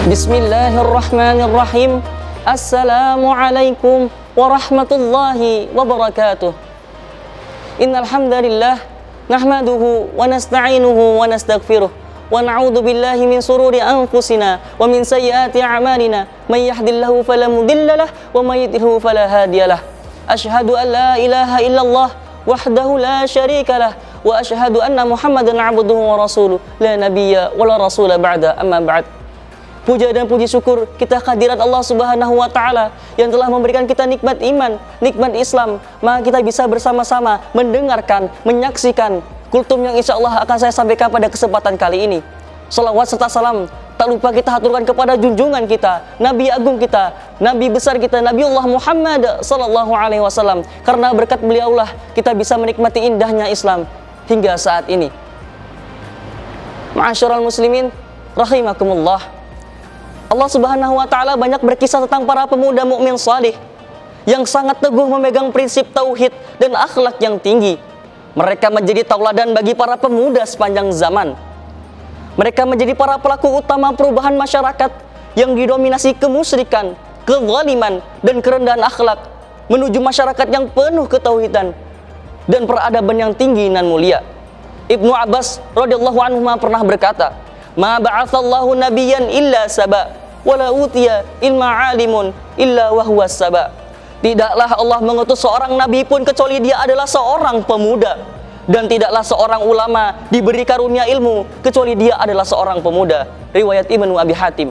Bismillahirrahmanirrahim. Assalamualaikum warahmatullahi wabarakatuh. Innal hamdalillah nahmaduhu wa nasta'inuhu wa nastaghfiruh wa na'udzu billahi min sururi anfusina wa min sayyiati a'malina may yahdihillahu fala mudilla lahu wa may yudlilhu fala hadiyalah. Asyhadu an la ilaha illallah wahdahu la syarika lah wa asyhadu anna Muhammadan 'abduhu wa rasuluh la nabiyya wa la rasula ba'da, amma ba'd. Puja dan puji syukur kita kehadirat Allah Subhanahu wa Ta'ala yang telah memberikan kita nikmat iman, nikmat Islam. Maka kita bisa bersama-sama mendengarkan, menyaksikan kultum yang insya Allah akan saya sampaikan pada kesempatan kali ini. Salawat serta salam tak lupa kita haturkan kepada junjungan kita, Nabi agung kita, Nabi besar kita, Nabiullah Muhammad sallallahu alaihi wasallam. Karena berkat beliaulah kita bisa menikmati indahnya Islam hingga saat ini. Ma'asyiral muslimin rahimakumullah. Allah Subhanahu wa Ta'ala banyak berkisah tentang para pemuda mukmin salih yang sangat teguh memegang prinsip tauhid dan akhlak yang tinggi. Mereka menjadi tauladan bagi para pemuda sepanjang zaman. Mereka menjadi para pelaku utama perubahan masyarakat yang didominasi kemusyrikan, kezaliman, dan kerendahan akhlak menuju masyarakat yang penuh ketauhidan dan peradaban yang tinggi dan mulia. Ibnu Abbas radhiyallahu anhu pernah berkata, "Ma ba'atsallahu nabiyyan illa saba, wala utiya ilma alimun illa wa huwa saba." Tidaklah Allah mengutus seorang nabi pun kecuali dia adalah seorang pemuda, dan tidaklah seorang ulama diberi karunia ilmu kecuali dia adalah seorang pemuda. Riwayat Ibnu Abi Hatim.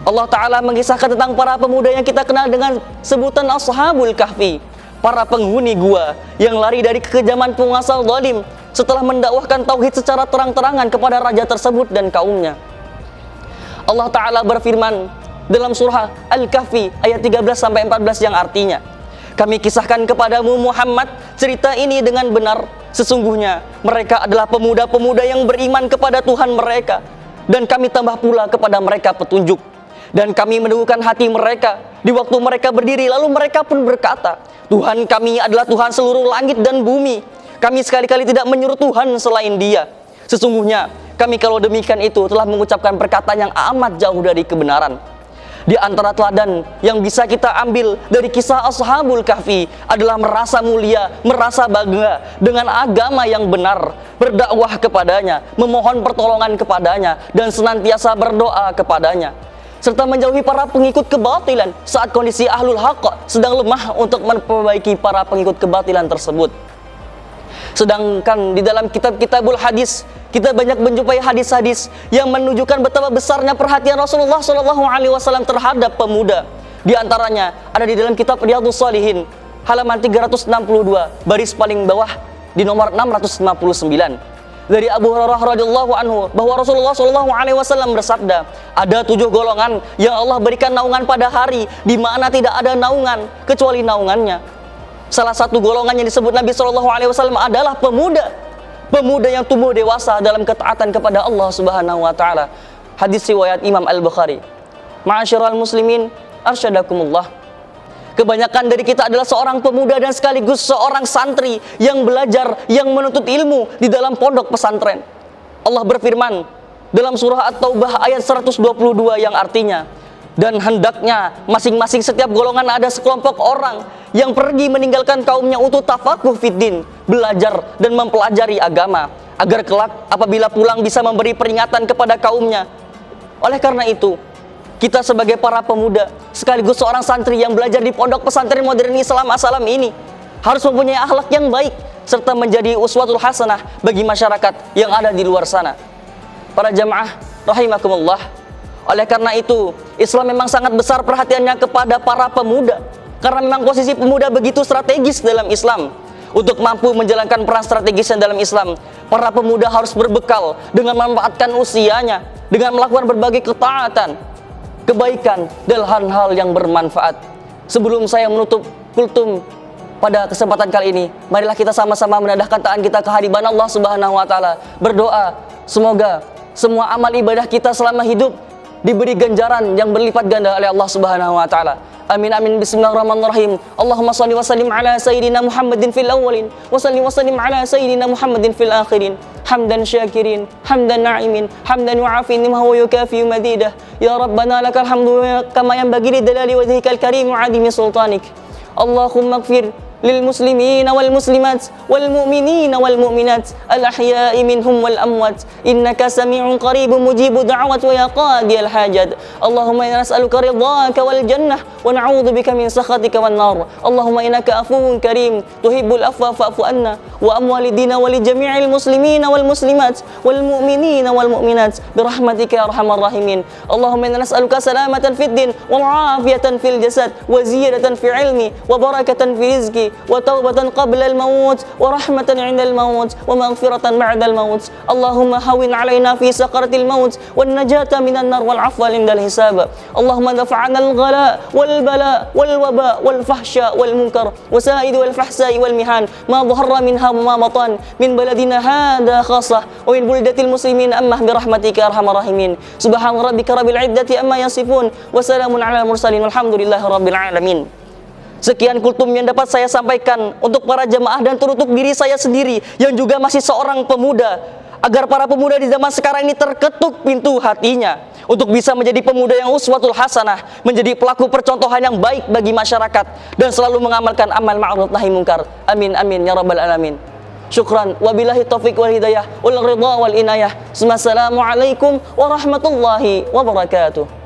Allah Ta'ala mengisahkan tentang para pemuda yang kita kenal dengan sebutan Ashabul Kahfi, para penghuni gua yang lari dari kekejaman penguasa zalim setelah mendakwahkan tauhid secara terang-terangan kepada raja tersebut dan kaumnya. Allah Ta'ala berfirman dalam surah Al-Kahfi ayat 13-14 yang artinya, "Kami kisahkan kepadamu Muhammad cerita ini dengan benar. Sesungguhnya mereka adalah pemuda-pemuda yang beriman kepada Tuhan mereka, dan kami tambah pula kepada mereka petunjuk. Dan kami meneguhkan hati mereka di waktu mereka berdiri, lalu mereka pun berkata, Tuhan kami adalah Tuhan seluruh langit dan bumi. Kami sekali-kali tidak menyuruh Tuhan selain Dia. Sesungguhnya kami kalau demikian itu telah mengucapkan perkataan yang amat jauh dari kebenaran." Di antara teladan yang bisa kita ambil dari kisah Ashabul Kahfi adalah merasa mulia, merasa bangga dengan agama yang benar, berdakwah kepadanya, memohon pertolongan kepadanya, dan senantiasa berdoa kepadanya, serta menjauhi para pengikut kebatilan saat kondisi ahlul haqq sedang lemah untuk memperbaiki para pengikut kebatilan tersebut. Sedangkan di dalam kitab-kitabul hadis kita banyak menjumpai hadis-hadis yang menunjukkan betapa besarnya perhatian Rasulullah SAW terhadap pemuda. Di antaranya ada di dalam kitab Riyadhus Shalihin halaman 362 baris paling bawah di nomor 659 dari Abu Hurairah radhiyallahu anhu bahwa Rasulullah SAW bersabda, "Ada 7 golongan yang Allah berikan naungan pada hari di mana tidak ada naungan kecuali naungannya." Salah satu golongan yang disebut Nabi SAW adalah pemuda. Pemuda yang tumbuh dewasa dalam ketaatan kepada Allah Subhanahu wa Ta'ala. Hadis riwayat Imam Al-Bukhari. Ma'asyiral muslimin, arsyadakumullah. Kebanyakan dari kita adalah seorang pemuda dan sekaligus seorang santri yang belajar, yang menuntut ilmu di dalam pondok pesantren. Allah berfirman dalam surah At-Taubah ayat 122 yang artinya, "Dan hendaknya masing-masing setiap golongan ada sekelompok orang yang pergi meninggalkan kaumnya untuk tafakuh fiddin, belajar dan mempelajari agama, agar kelak apabila pulang bisa memberi peringatan kepada kaumnya." Oleh karena itu, kita sebagai para pemuda sekaligus seorang santri yang belajar di pondok pesantren modern Islam As-Salam ini harus mempunyai akhlak yang baik serta menjadi uswatul hasanah bagi masyarakat yang ada di luar sana. Para jamaah rahimakumullah, oleh karena itu Islam memang sangat besar perhatiannya kepada para pemuda, karena memang posisi pemuda begitu strategis dalam Islam. Untuk mampu menjalankan peran strategisnya dalam Islam, para pemuda harus berbekal dengan memanfaatkan usianya dengan melakukan berbagai ketaatan, kebaikan, dan hal-hal yang bermanfaat. Sebelum saya menutup kultum pada kesempatan kali ini, marilah kita sama-sama menadahkan tangan kita ke hadirat Allah Subhanahu wa Ta'ala, berdoa semoga semua amal ibadah kita selama hidup diberi ganjaran yang berlipat ganda oleh Allah Subhanahu wa taala. Amin amin. Bismillahirrahmanirrahim. Allahumma shalli wa sallim ala sayyidina Muhammadin fil awwalin wa salli wa sallim ala sayyidina Muhammadin fil akhirin. Hamdan syakirin, hamdan na'imin, hamdan wa'afin ma huwa yukafi madidah. Ya Rabbana lakal hamdu kama yanbaghi li dalali wajhikal karim wa 'azimi sultanik. Allahumma ighfir للمسلمين والمسلمات والمؤمنين والمؤمنات الأحياء منهم والأموات إنك سميع قريب مجيب دعوة ويا قاضي الحاجات. اللهم إنا نسألك رضاك والجنة ونعوذ بك من سخطك والنار. اللهم إنك عفو كريم تحب العفو فاعف عنا وأم والدينا ولجميع المسلمين والمسلمات والمؤمنين والمؤمنات برحمتك يا أرحم الراحمين. اللهم إنا نسألك سلامة في الدين وعافية في الجسد وزيادة في علمي وبركة في رزقي وتوبة قبل الموت ورحمة عند الموت ومغفرة بعد الموت. اللهم هون علينا في سكرة الموت والنجاة من النار والعفو عند الحساب. اللهم دفع عنا الغلاء والبلاء والوباء والفحشاء والمنكر وسائد والفحساء والمحان ما ظهر منها وما بطن من بلدنا هذا خاصة ومن بلدة المسلمين أمه برحمتك يا أرحم الراحمين. سبحان ربك رب العزة أما يصفون وسلام على المرسلين والحمد لله رب العالمين. Sekian kultum yang dapat saya sampaikan untuk para jemaah dan teruntuk diri saya sendiri yang juga masih seorang pemuda, agar para pemuda di zaman sekarang ini terketuk pintu hatinya untuk bisa menjadi pemuda yang uswatul hasanah, menjadi pelaku percontohan yang baik bagi masyarakat dan selalu mengamalkan amal ma'ruf nahi munkar. Amin amin ya rabbal alamin. Syukran wabillahi taufiq wal hidayah wal ridha wal inayah. Assalamualaikum warahmatullahi wabarakatuh.